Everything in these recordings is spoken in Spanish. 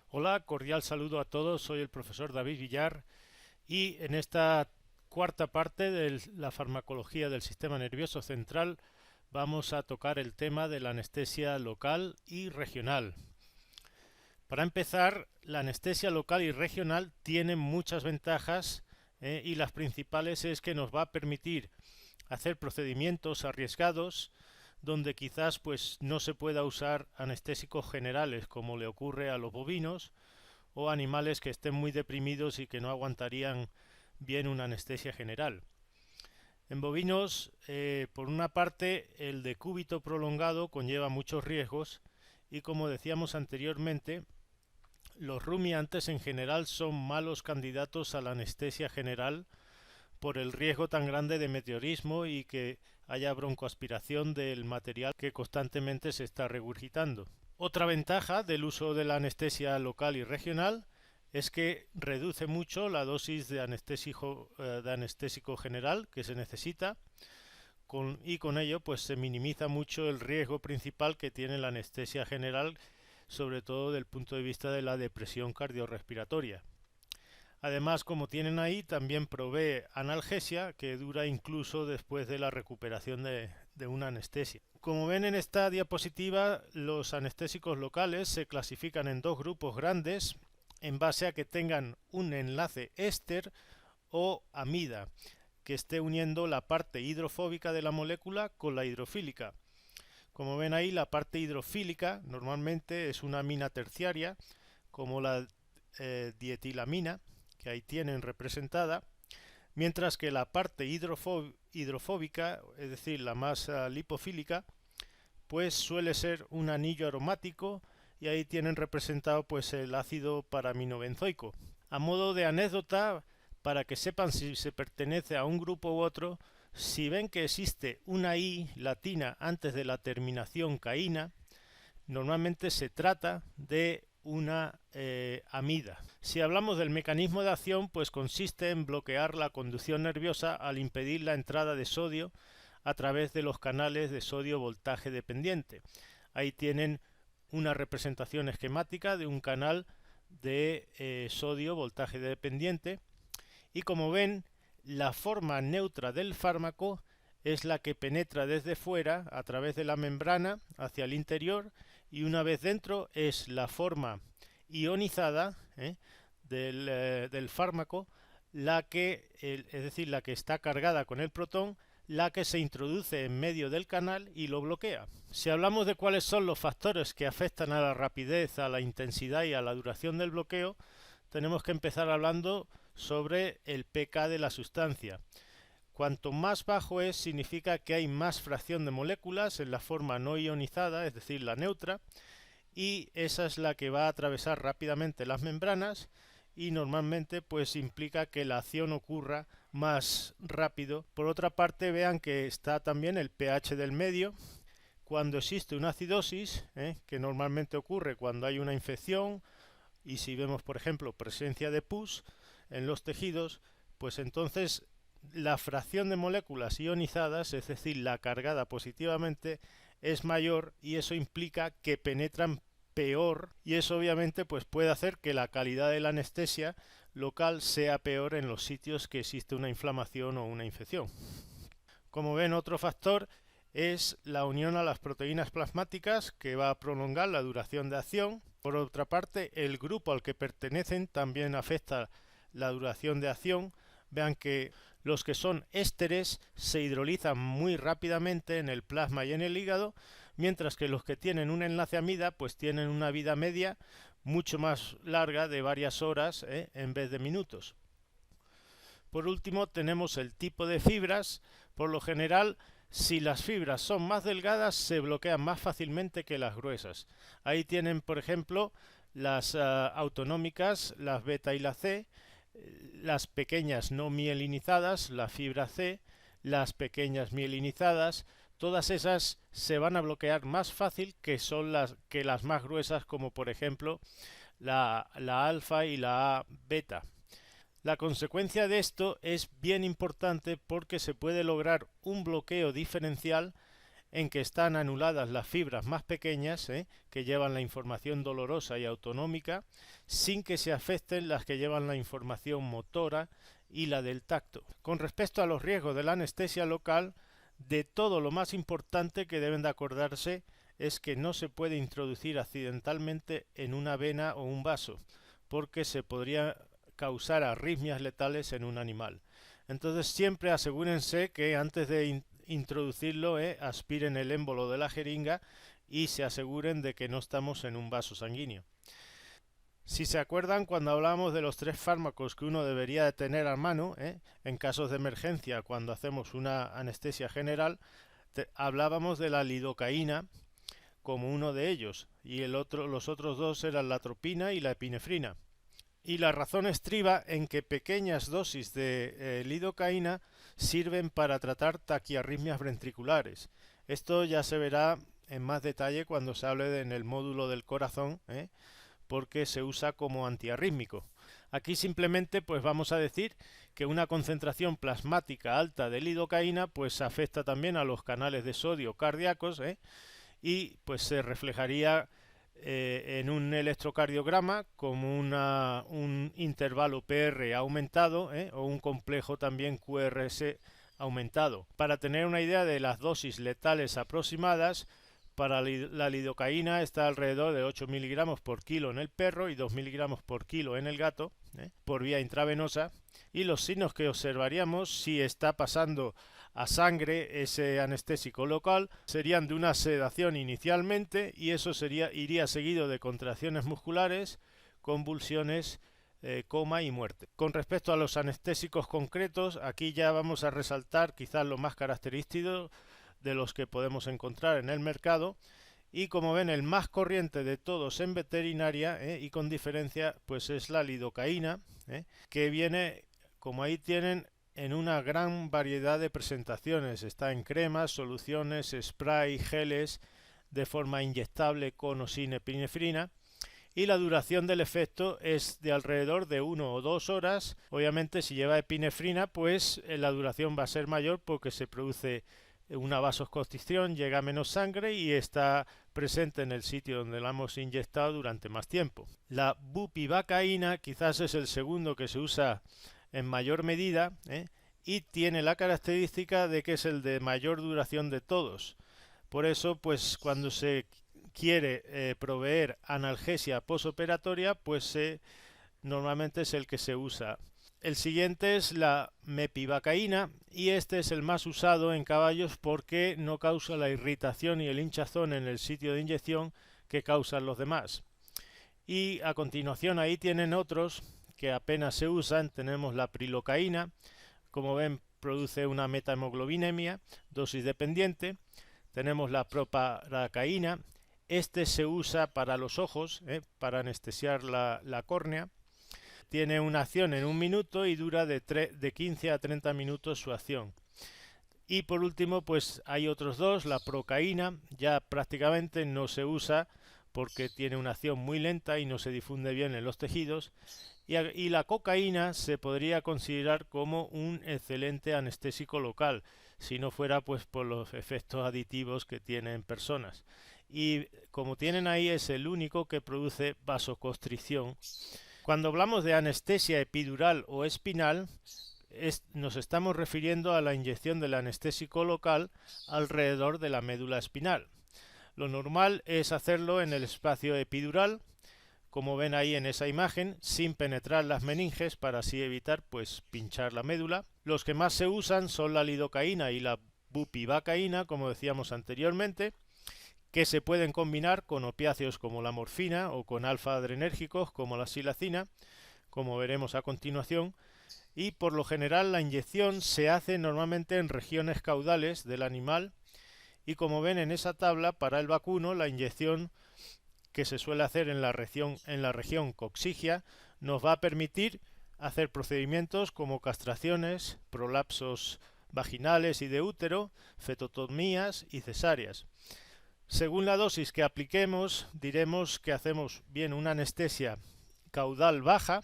Hola, cordial saludo a todos. Soy el profesor David Villar y en esta cuarta parte de la farmacología del sistema nervioso central vamos a tocar el tema de la anestesia local y regional. Para empezar, la anestesia local y regional tiene muchas ventajas y las principales es que nos va a permitir hacer procedimientos arriesgados donde quizás pues no se pueda usar anestésicos generales como le ocurre a los bovinos o animales que estén muy deprimidos y que no aguantarían bien una anestesia general. En bovinos, por una parte, el decúbito prolongado conlleva muchos riesgos y como decíamos anteriormente, los rumiantes en general son malos candidatos a la anestesia general por el riesgo tan grande de meteorismo y que haya broncoaspiración del material que constantemente se está regurgitando. Otra ventaja del uso de la anestesia local y regional es que reduce mucho la dosis de anestésico general que se necesita y con ello pues se minimiza mucho el riesgo principal que tiene la anestesia general, sobre todo desde el punto de vista de la depresión cardiorrespiratoria. Además, como tienen ahí, también provee analgesia que dura incluso después de la recuperación de una anestesia. Como ven en esta diapositiva, los anestésicos locales se clasifican en dos grupos grandes en base a que tengan un enlace éster o amida que esté uniendo la parte hidrofóbica de la molécula con la hidrofílica. Como ven ahí, la parte hidrofílica normalmente es una amina terciaria como la dietilamina, que ahí tienen representada, mientras que la parte hidrofóbica, es decir, la más lipofílica, pues suele ser un anillo aromático y ahí tienen representado pues el ácido paraminobenzoico. A modo de anécdota, para que sepan si se pertenece a un grupo u otro, si ven que existe una I latina antes de la terminación caína, normalmente se trata de una amida. Si hablamos del mecanismo de acción, pues consiste en bloquear la conducción nerviosa al impedir la entrada de sodio a través de los canales de sodio voltaje dependiente. Ahí tienen una representación esquemática de un canal de sodio voltaje dependiente y como ven, la forma neutra del fármaco es la que penetra desde fuera a través de la membrana hacia el interior y una vez dentro es la forma ionizada del fármaco la que, es decir, la que está cargada con el protón, la que se introduce en medio del canal y lo bloquea. Si hablamos de cuáles son los factores que afectan a la rapidez, a la intensidad y a la duración del bloqueo, tenemos que empezar hablando sobre el pK de la sustancia. Cuanto más bajo es, significa que hay más fracción de moléculas en la forma no ionizada, es decir, la neutra, y esa es la que va a atravesar rápidamente las membranas y normalmente pues implica que la acción ocurra más rápido. Por otra parte, vean que está también el pH del medio. Cuando existe una acidosis, que normalmente ocurre cuando hay una infección y si vemos por ejemplo presencia de pus en los tejidos, pues entonces la fracción de moléculas ionizadas, es decir, la cargada positivamente, es mayor y eso implica que penetran peor y eso obviamente pues puede hacer que la calidad de la anestesia local sea peor en los sitios que existe una inflamación o una infección. Como ven, otro factor es la unión a las proteínas plasmáticas que va a prolongar la duración de acción. Por otra parte, el grupo al que pertenecen también afecta la duración de acción. Vean que los que son ésteres se hidrolizan muy rápidamente en el plasma y en el hígado, mientras que los que tienen un enlace amida pues tienen una vida media mucho más larga de varias horas en vez de minutos. Por último tenemos el tipo de fibras. Por lo general, si las fibras son más delgadas se bloquean más fácilmente que las gruesas. Ahí tienen por ejemplo las autonómicas, las beta y la C, las pequeñas no mielinizadas, la fibra C, las pequeñas mielinizadas, todas esas se van a bloquear más fácil que son las más gruesas, como por ejemplo la alfa y la beta. La consecuencia de esto es bien importante porque se puede lograr un bloqueo diferencial en que están anuladas las fibras más pequeñas, que llevan la información dolorosa y autonómica, sin que se afecten las que llevan la información motora y la del tacto. Con respecto a los riesgos de la anestesia local, de todo lo más importante que deben de acordarse es que no se puede introducir accidentalmente en una vena o un vaso, porque se podría causar arritmias letales en un animal. Entonces siempre asegúrense que antes de introducirlo, aspiren el émbolo de la jeringa y se aseguren de que no estamos en un vaso sanguíneo. Si se acuerdan, cuando hablamos de los 3 fármacos que uno debería de tener a mano, en casos de emergencia, cuando hacemos una anestesia general, hablábamos de la lidocaína como uno de ellos, y los otros 2 eran la atropina y la epinefrina. Y la razón estriba en que pequeñas dosis de lidocaína sirven para tratar taquiarritmias ventriculares. Esto ya se verá en más detalle cuando se hable en el módulo del corazón, porque se usa como antiarrítmico. Aquí simplemente pues vamos a decir que una concentración plasmática alta de lidocaína pues afecta también a los canales de sodio cardíacos, y pues se reflejaría en un electrocardiograma como un intervalo PR aumentado, o un complejo también QRS aumentado. Para tener una idea de las dosis letales aproximadas, para la lidocaína está alrededor de 8 miligramos por kilo en el perro y 2 miligramos por kilo en el gato, por vía intravenosa, y los signos que observaríamos si está pasando a sangre ese anestésico local serían de una sedación inicialmente, y eso iría seguido de contracciones musculares, convulsiones, coma y muerte. Con respecto a los anestésicos concretos, aquí ya vamos a resaltar quizás lo más característico de los que podemos encontrar en el mercado, y como ven el más corriente de todos en veterinaria, y con diferencia, pues es la lidocaína, que viene, como ahí tienen, en una gran variedad de presentaciones. Está en cremas, soluciones, spray, geles, de forma inyectable con o sin epinefrina, y la duración del efecto es de alrededor de 1 o 2 horas. Obviamente si lleva epinefrina pues la duración va a ser mayor porque se produce una vasoconstricción, llega menos sangre y está presente en el sitio donde la hemos inyectado durante más tiempo. La bupivacaína quizás es el segundo que se usa en mayor medida, y tiene la característica de que es el de mayor duración de todos. Por eso, pues cuando se quiere proveer analgesia posoperatoria, pues normalmente es el que se usa. El siguiente es la mepivacaína, y este es el más usado en caballos porque no causa la irritación y el hinchazón en el sitio de inyección que causan los demás. Y a continuación ahí tienen otros que apenas se usan. Tenemos la prilocaína, como ven produce una metahemoglobinemia, dosis dependiente. Tenemos la proparacaína, este se usa para los ojos, para anestesiar la córnea. Tiene una acción en 1 minuto y dura de 15 a 30 minutos su acción. Y por último pues hay otros 2, la procaína ya prácticamente no se usa porque tiene una acción muy lenta y no se difunde bien en los tejidos, y la cocaína se podría considerar como un excelente anestésico local, si no fuera pues por los efectos aditivos que tiene en personas. Y como tienen ahí, es el único que produce vasoconstricción. Cuando hablamos de anestesia epidural o espinal, nos estamos refiriendo a la inyección del anestésico local alrededor de la médula espinal. Lo normal es hacerlo en el espacio epidural, como ven ahí en esa imagen, sin penetrar las meninges para así evitar pues pinchar la médula. Los que más se usan son la lidocaína y la bupivacaína, como decíamos anteriormente, que se pueden combinar con opiáceos como la morfina o con alfa-adrenérgicos como la silacina, como veremos a continuación, y por lo general la inyección se hace normalmente en regiones caudales del animal, y como ven en esa tabla, para el vacuno la inyección que se suele hacer en la región coccigia nos va a permitir hacer procedimientos como castraciones, prolapsos vaginales y de útero, fetotomías y cesáreas. Según la dosis que apliquemos, diremos que hacemos bien una anestesia caudal baja,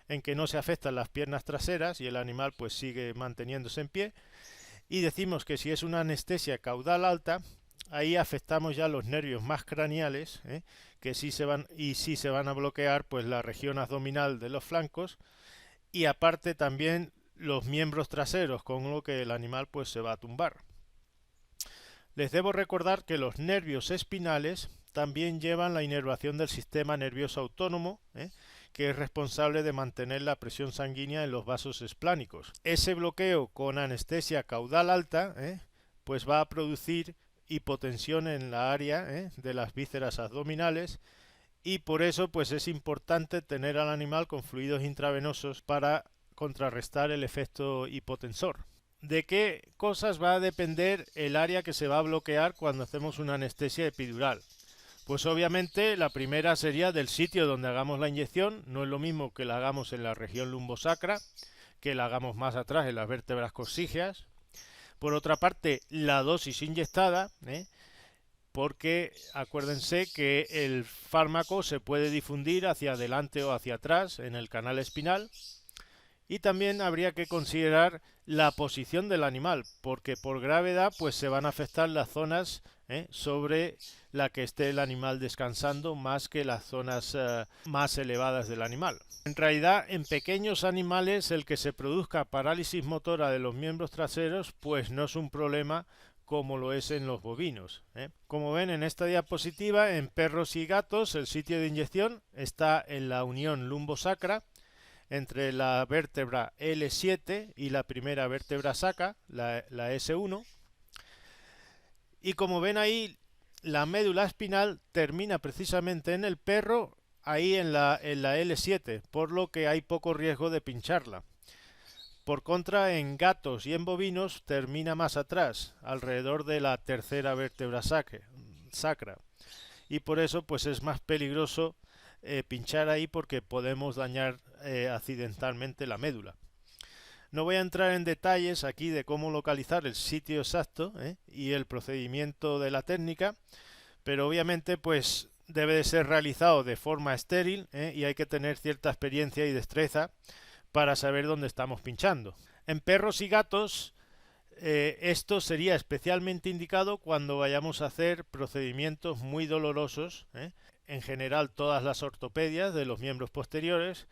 en que no se afectan las piernas traseras y el animal pues sigue manteniéndose en pie, y decimos que si es una anestesia caudal alta, ahí afectamos ya los nervios más craneales, que sí se van a bloquear pues la región abdominal de los flancos y aparte también los miembros traseros, con lo que el animal pues se va a tumbar. Les debo recordar que los nervios espinales también llevan la inervación del sistema nervioso autónomo, que es responsable de mantener la presión sanguínea en los vasos esplánicos. Ese bloqueo con anestesia caudal alta pues va a producir hipotensión en la área de las vísceras abdominales, y por eso pues es importante tener al animal con fluidos intravenosos para contrarrestar el efecto hipotensor. ¿De qué cosas va a depender el área que se va a bloquear cuando hacemos una anestesia epidural? Pues obviamente la primera sería del sitio donde hagamos la inyección. No es lo mismo que la hagamos en la región lumbosacra que la hagamos más atrás en las vértebras coxígeas. Por otra parte, la dosis inyectada, porque acuérdense que el fármaco se puede difundir hacia adelante o hacia atrás en el canal espinal. Y también habría que considerar la posición del animal, porque por gravedad pues se van a afectar las zonas sobre la que esté el animal descansando, más que las zonas más elevadas del animal. En realidad, en pequeños animales el que se produzca parálisis motora de los miembros traseros pues no es un problema como lo es en los bovinos. Como ven en esta diapositiva, en perros y gatos el sitio de inyección está en la unión lumbosacra, entre la vértebra L7 y la primera vértebra sacra, la S1. Y como ven ahí, la médula espinal termina precisamente en el perro, ahí en la L7, por lo que hay poco riesgo de pincharla. Por contra, en gatos y en bovinos termina más atrás, alrededor de la tercera vértebra sacra. Y por eso pues es más peligroso pinchar ahí, porque podemos dañar accidentalmente la médula. No voy a entrar en detalles aquí de cómo localizar el sitio exacto y el procedimiento de la técnica, pero obviamente pues debe de ser realizado de forma estéril y hay que tener cierta experiencia y destreza para saber dónde estamos pinchando. En perros y gatos esto sería especialmente indicado cuando vayamos a hacer procedimientos muy dolorosos, en general todas las ortopedias de los miembros posteriores,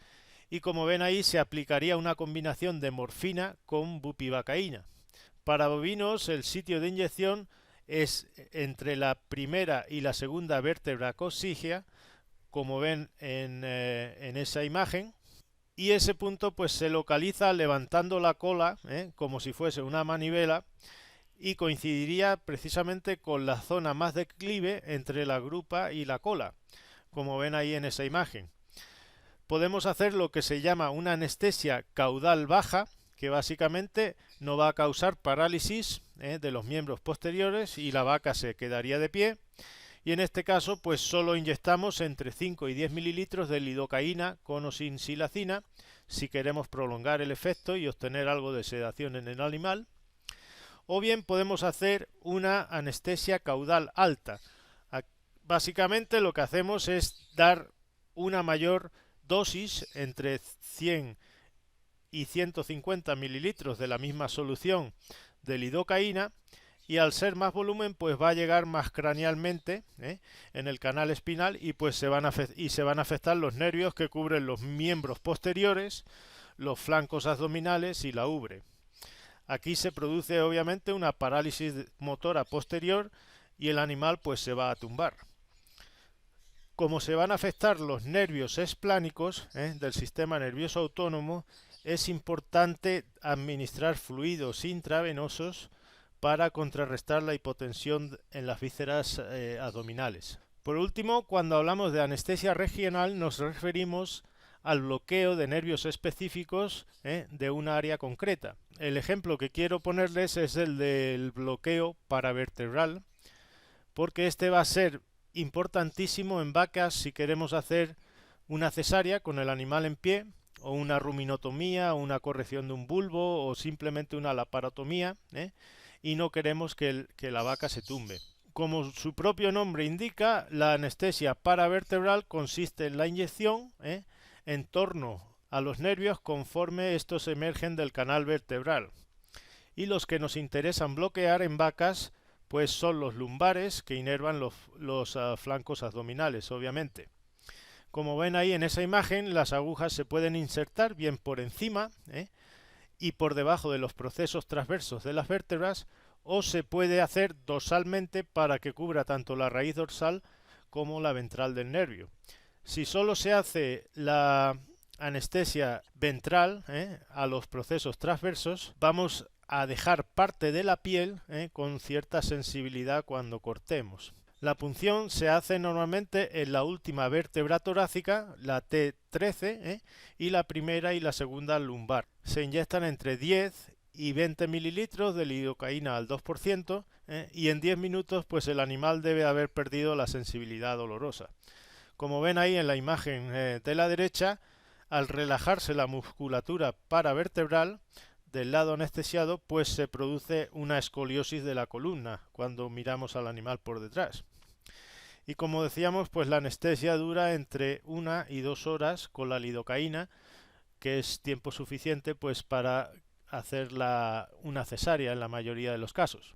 y como ven ahí se aplicaría una combinación de morfina con bupivacaína. Para bovinos el sitio de inyección es entre la primera y la segunda vértebra coxígea, como ven en esa imagen, y ese punto pues se localiza levantando la cola como si fuese una manivela, y coincidiría precisamente con la zona más declive entre la grupa y la cola, como ven ahí en esa imagen. Podemos hacer lo que se llama una anestesia caudal baja, que básicamente no va a causar parálisis de los miembros posteriores y la vaca se quedaría de pie. Y en este caso pues solo inyectamos entre 5 y 10 mililitros de lidocaína con o sin silacina, si queremos prolongar el efecto y obtener algo de sedación en el animal. O bien podemos hacer una anestesia caudal alta. Básicamente lo que hacemos es dar una mayor dosis, entre 100 y 150 mililitros de la misma solución de lidocaína, y al ser más volumen pues va a llegar más cranealmente en el canal espinal, y pues se van a afectar los nervios que cubren los miembros posteriores, los flancos abdominales y la ubre. Aquí se produce obviamente una parálisis motora posterior y el animal pues se va a tumbar. Como se van a afectar los nervios esplánicos del sistema nervioso autónomo, es importante administrar fluidos intravenosos para contrarrestar la hipotensión en las vísceras abdominales. Por último, cuando hablamos de anestesia regional nos referimos al bloqueo de nervios específicos de una área concreta. El ejemplo que quiero ponerles es el del bloqueo paravertebral, porque este va a ser importantísimo en vacas si queremos hacer una cesárea con el animal en pie, o una ruminotomía, o una corrección de un bulbo, o simplemente una laparotomía, y no queremos que la vaca se tumbe. Como su propio nombre indica, la anestesia paravertebral consiste en la inyección en torno a los nervios conforme estos emergen del canal vertebral. Y los que nos interesan bloquear en vacas pues son los lumbares que inervan los flancos abdominales, obviamente. Como ven ahí en esa imagen, las agujas se pueden insertar bien por encima y por debajo de los procesos transversos de las vértebras, o se puede hacer dorsalmente para que cubra tanto la raíz dorsal como la ventral del nervio. Si solo se hace la anestesia ventral a los procesos transversos, vamos a dejar parte de la piel con cierta sensibilidad cuando cortemos. La punción se hace normalmente en la última vértebra torácica, la T13, y la primera y la segunda lumbar. Se inyectan entre 10 y 20 mililitros de lidocaína al 2%, y en 10 minutos pues el animal debe haber perdido la sensibilidad dolorosa. Como ven ahí en la imagen de la derecha, al relajarse la musculatura paravertebral del lado anestesiado, pues se produce una escoliosis de la columna cuando miramos al animal por detrás. Y como decíamos, pues la anestesia dura entre 1 y 2 horas con la lidocaína, que es tiempo suficiente pues para hacer una cesárea en la mayoría de los casos.